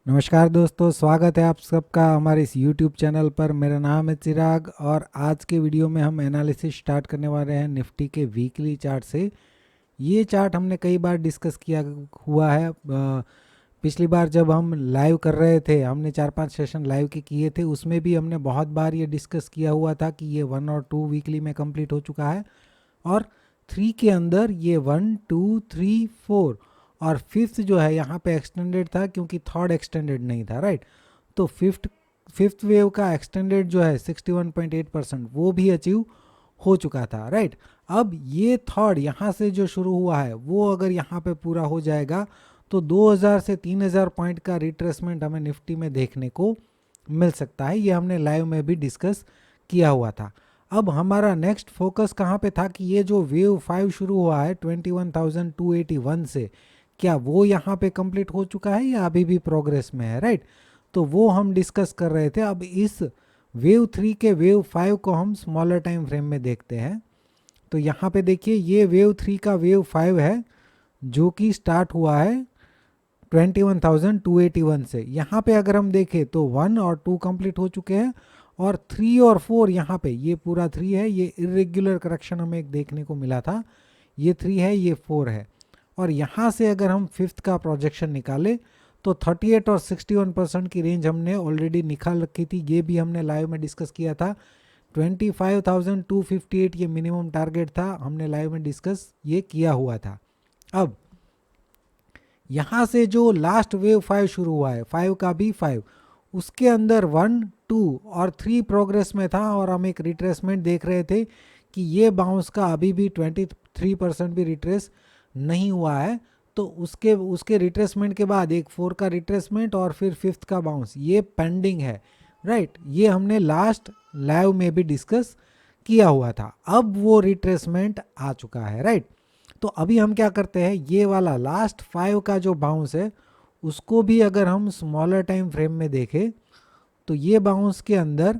नमस्कार दोस्तों, स्वागत है आप सबका हमारे इस YouTube चैनल पर। मेरा नाम है चिराग और आज के वीडियो में हम एनालिसिस स्टार्ट करने वाले हैं निफ्टी के वीकली चार्ट से। ये चार्ट हमने कई बार डिस्कस किया हुआ है। पिछली बार जब हम लाइव कर रहे थे, हमने 4-5 सेशन लाइव के किए थे, उसमें भी हमने बहुत बार ये डिस्कस किया हुआ था कि ये 1 और 2 वीकली में कंप्लीट हो चुका है और 3 के अंदर ये 1, 2, 3, 4 और फिफ्थ जो है यहाँ पे एक्सटेंडेड था क्योंकि थर्ड एक्सटेंडेड नहीं था, राइट। तो फिफ्थ वेव का एक्सटेंडेड जो है 61.8% वो भी अचीव हो चुका था, राइट। अब ये थर्ड यहाँ से जो शुरू हुआ है वो अगर यहाँ पे पूरा हो जाएगा तो 2000 से 3000 पॉइंट का रिट्रेसमेंट हमें निफ्टी में देखने को मिल सकता है। ये हमने लाइव में भी डिस्कस किया हुआ था। अब हमारा नेक्स्ट फोकस कहाँ पे था कि ये जो वेव 5 शुरू हुआ है 21,281 से, क्या वो यहाँ पे कंप्लीट हो चुका है या अभी भी प्रोग्रेस में है, राइट। तो वो हम डिस्कस कर रहे थे। अब इस वेव 3 के वेव 5 को हम स्मॉलर टाइम फ्रेम में देखते हैं। तो यहाँ पे देखिए ये वेव 3 का वेव 5 है जो कि स्टार्ट हुआ है 21,281 से। यहाँ पे अगर हम देखें तो 1 और 2 कंप्लीट हो चुके हैं और 3 और 4 यहाँ पे, ये पूरा 3 है, ये इरेग्युलर करेक्शन हमें एक देखने को मिला था। ये 3 है, ये 4 है और यहाँ से अगर हम फिफ्थ का प्रोजेक्शन निकालें तो 38 और 61% की रेंज हमने ऑलरेडी निकाल रखी थी। ये भी हमने लाइव में डिस्कस किया था। 25,258 ये मिनिमम टारगेट था, हमने लाइव में डिस्कस ये किया हुआ था। अब यहाँ से जो लास्ट वेव 5 शुरू हुआ है, 5 का भी 5, उसके अंदर 1, 2 और 3 प्रोग्रेस में था और हम एक रिट्रेसमेंट देख रहे थे कि ये बाउंस का अभी भी 23% भी रिट्रेस नहीं हुआ है। तो उसके रिट्रेसमेंट के बाद एक 4 का रिट्रेसमेंट और फिर फिफ्थ का बाउंस ये पेंडिंग है, राइट। ये हमने लास्ट लाइव में भी डिस्कस किया हुआ था। अब वो रिट्रेसमेंट आ चुका है, राइट। तो अभी हम क्या करते हैं, ये वाला लास्ट 5 का जो बाउंस है उसको भी अगर हम स्मॉलर टाइम फ्रेम में देखें तो ये बाउंस के अंदर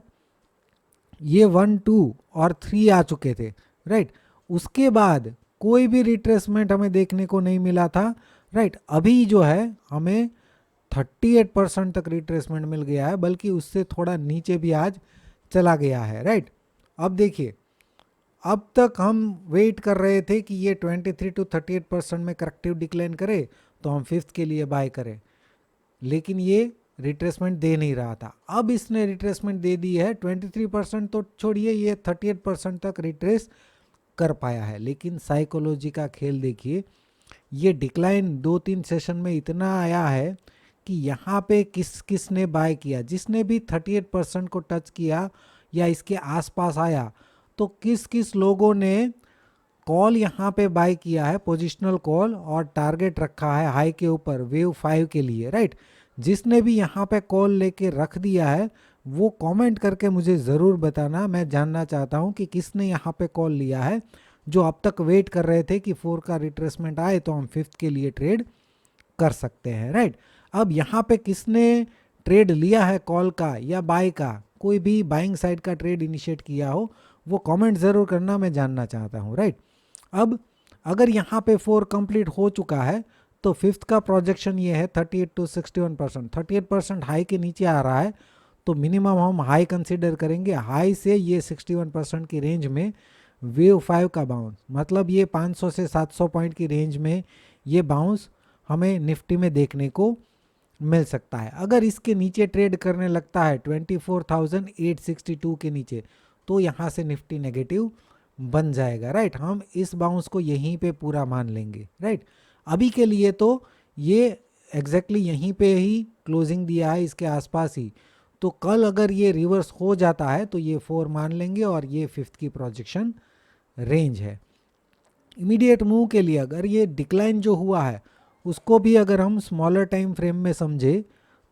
ये 1, 2 और 3 आ चुके थे, राइट। उसके बाद कोई भी रिट्रेसमेंट हमें देखने को नहीं मिला था, राइट। अभी जो है हमें 38% तक रिट्रेसमेंट मिल गया है, बल्कि उससे थोड़ा नीचे भी आज चला गया है, राइट। अब देखिए, अब तक हम वेट कर रहे थे कि ये 23 to 38% में करेक्टिव डिक्लाइन करे तो हम फिफ्थ के लिए बाय करें, लेकिन ये रिट्रेसमेंट दे नहीं रहा था। अब इसने रिट्रेसमेंट दे दी है 23%, तो छोड़िए, ये 38% तक रिट्रेस कर पाया है। लेकिन साइकोलॉजी का खेल देखिए, ये डिक्लाइन 2-3 सेशन में इतना आया है कि यहाँ पे किस ने बाय किया, जिसने भी 38% को टच किया या इसके आसपास आया, तो किस लोगों ने कॉल यहाँ पे बाय किया है, पोजिशनल कॉल, और टारगेट रखा है हाई के ऊपर वेव 5 के लिए, राइट। जिसने भी यहाँ पे कॉल लेके रख दिया है वो कमेंट करके मुझे ज़रूर बताना। मैं जानना चाहता हूँ कि किसने यहाँ पे कॉल लिया है, जो अब तक वेट कर रहे थे कि 4 का रिट्रेसमेंट आए तो हम फिफ्थ के लिए ट्रेड कर सकते हैं, राइट। अब यहाँ पे किसने ट्रेड लिया है कॉल का या बाय का, कोई भी बाइंग साइड का ट्रेड इनिशिएट किया हो, वो कमेंट ज़रूर करना, मैं जानना चाहता हूँ, राइट। अब अगर यहाँ पे 4 कंप्लीट हो चुका है तो फिफ्थ का प्रोजेक्शन ये है 38 to 61%। 38% हाई के नीचे आ रहा है तो मिनिमम हम हाई कंसीडर करेंगे। हाई से ये 61% की रेंज में वेव 5 का बाउंस, मतलब ये 500 से 700 पॉइंट की रेंज में ये बाउंस हमें निफ्टी में देखने को मिल सकता है। अगर इसके नीचे ट्रेड करने लगता है 24,862 के नीचे, तो यहाँ से निफ्टी नेगेटिव बन जाएगा, राइट। हम इस बाउंस को यहीं पे पूरा मान लेंगे, राइट। अभी के लिए तो ये एग्जैक्टली यहीं पे ही क्लोजिंग दिया है, इसके आसपास ही। तो कल अगर ये रिवर्स हो जाता है तो ये 4 मान लेंगे और ये फिफ्थ की प्रोजेक्शन रेंज है। इमीडिएट मूव के लिए अगर ये डिक्लाइन जो हुआ है उसको भी अगर हम स्मॉलर टाइम फ्रेम में समझे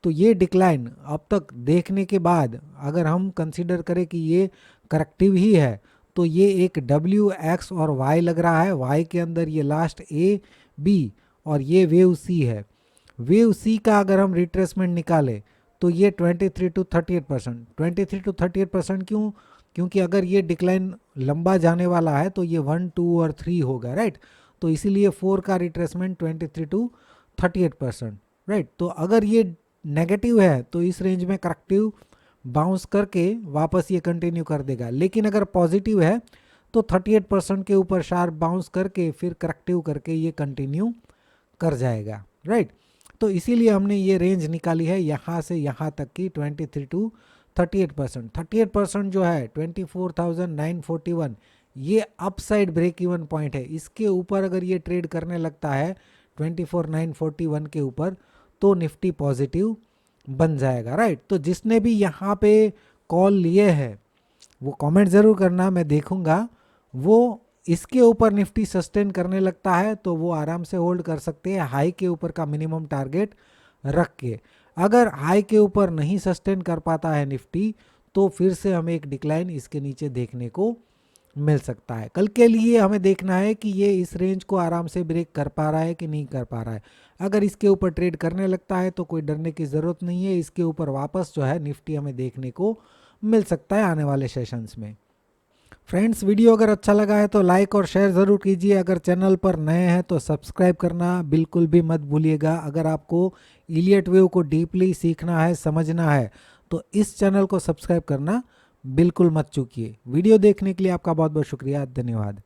तो ये डिक्लाइन अब तक देखने के बाद अगर हम कंसीडर करें कि ये करेक्टिव ही है, तो ये एक W, X और Y लग रहा है। Y के अंदर ये लास्ट A, B और ये वेव C है। वेव C का अगर हम रिट्रेसमेंट निकालें तो ये 23 to 38%। 23 to 38% क्यों? क्योंकि अगर ये डिक्लाइन लंबा जाने वाला है तो ये 1, 2 और 3 होगा, राइट। तो इसीलिए 4 का रिट्रेसमेंट 23 to 38%, राइट। तो अगर ये नेगेटिव है तो इस रेंज में करेक्टिव बाउंस करके वापस ये कंटिन्यू कर देगा, लेकिन अगर पॉजिटिव है तो 38% के ऊपर शार्प बाउंस करके फिर करेक्टिव करके ये कंटिन्यू कर जाएगा, राइट। तो इसीलिए हमने ये रेंज निकाली है यहाँ से यहाँ तक की 23 टू 38%। 38% जो है 24,941 ये अपसाइड ब्रेक इवन पॉइंट है। इसके ऊपर अगर ये ट्रेड करने लगता है 24,941 के ऊपर तो निफ्टी पॉजिटिव बन जाएगा, राइट। तो जिसने भी यहाँ पे कॉल लिए है वो कमेंट ज़रूर करना, मैं देखूंगा। वो इसके ऊपर निफ्टी सस्टेन करने लगता है तो वो आराम से होल्ड कर सकते हैं हाई के ऊपर का मिनिमम टारगेट रख के। अगर हाई के ऊपर नहीं सस्टेन कर पाता है निफ्टी तो फिर से हमें एक डिक्लाइन इसके नीचे देखने को मिल सकता है। कल के लिए हमें देखना है कि ये इस रेंज को आराम से ब्रेक कर पा रहा है कि नहीं कर पा रहा है। अगर इसके ऊपर ट्रेड करने लगता है तो कोई डरने की ज़रूरत नहीं है, इसके ऊपर वापस जो है निफ्टी हमें देखने को मिल सकता है आने वाले सेशंस में। फ्रेंड्स, वीडियो अगर अच्छा लगा है तो लाइक और शेयर ज़रूर कीजिए। अगर चैनल पर नए हैं तो सब्सक्राइब करना बिल्कुल भी मत भूलिएगा। अगर आपको इलियट वेव को डीपली सीखना है, समझना है, तो इस चैनल को सब्सक्राइब करना बिल्कुल मत चूकिए। वीडियो देखने के लिए आपका बहुत बहुत शुक्रिया, धन्यवाद।